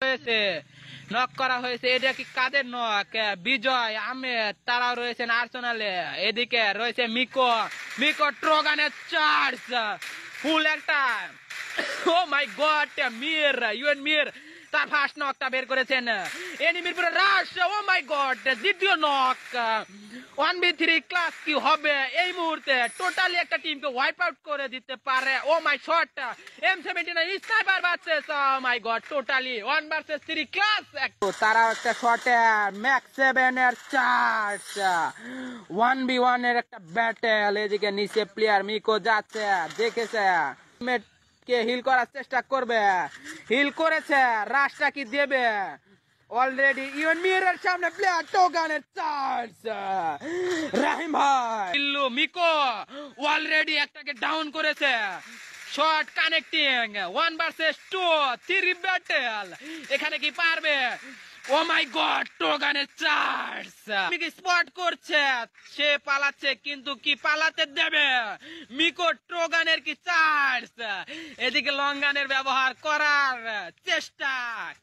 হয়েছে, নক করা হয়েছে। এটা কি কাদের নক? বিজয় আহমেদ, তারাও রয়েছেন আর্সেনালে। এদিকে রয়েছে মিকো ট্রোগানের চার্জ, ফুল একটা। ও মাই গড, ইউএন মির তার ফার্স্ট নকটা বের করেছেন। এনিমির পুরো রাশ। ও মাই গড, দ্বিতীয় নক। 1v3 ক্লাস কি হবে এই মুহূর্তে? টোটালি একটা টিমকে ওয়াইপ আউট করে দিতে পারে। ও মাই শট, M79 স্নাইপার ভার্সেস, ও মাই গড, টোটালি 1 ভার্সেস 3 ক্লাস। তারা একটা শটে ম্যাক্স 7 এর চার্জ, 1v1 এর একটা ব্যাটেল। এদিকে নিচে প্লেয়ার মিকো যাচ্ছে, দেখেছে কে হিল করার চেষ্টা করবে, হিল করেছে। রাশটা কি দেবে? অলরেডি ইউএন মিরের সামনে প্লেয়ার টোগানের চার্জ, রাহিম ভাই মিকো অলরেডি একটাকে ডাউন করেছে। Shot connecting, 1 versus 2, 3 battle. এখানে কি পারবে? ও মাই গড, টোগানের চার্জ স্পট করছে, সে পালাচ্ছে, কিন্তু কি পালাতে দেবে? মিকো ট্রোগানের কি চার্জ? এদিকে লঙ্গানের ব্যবহার করার চেষ্টা,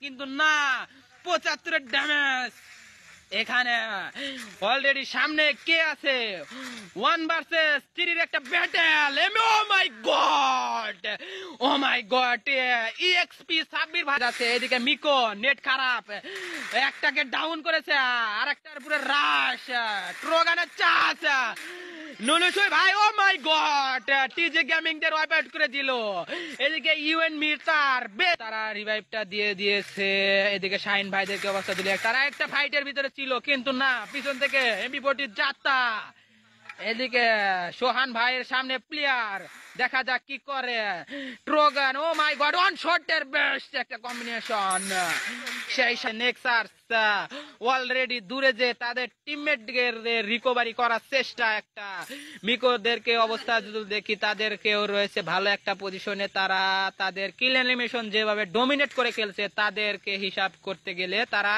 কিন্তু না, 75 ড্যামেজ। এখানে অলরেডি সামনে কে আছে? 1 ভার্সেস 3 একটা ব্যাটেল। ও মাই গড, ও মাই গড, ইএক্সপি সাব্বির ভাই আছে। এদিকে মিকো নেট খারাপ, একটাকে ডাউন করেছে, আর একটার পুরো রাশ। ট্রোগানের চার্জ, নুনুসুই ভাই, ও মাই গড, টিজে গেমিং দের ওয়াইপ আউট করে দিল। এদিকে ইউএন মির তারা রিভাইভটা দিয়ে দিয়েছে। এদিকে শাহিন ভাইদেরকে অবস্থা দিল। তারা একটা ফাইটের ভিতরে ছিল, কিন্তু না, পিছন থেকে MP40 যাত্রা। এদিকে সোহান ভাইয়ের সামনে প্লেয়ার, দেখা যাক কি করে। ট্রোগান, ও মাই গড, ওয়ান শটের বেস্ট একটা কম্বিনেশন। সেই নেক্সাস অলরেডি দূরে যে তাদের টিমমেটদের রিকভারি করার চেষ্টা একটা। মিকোদেরকে অবস্থা যদি দেখি, তাদেরকেও রয়েছে ভালো একটা পজিশনে। তারা তাদের কিল অ্যানিমেশন যেভাবে ডোমিনেট করে খেলছে, তাদেরকে হিসাব করতে গেলে তারা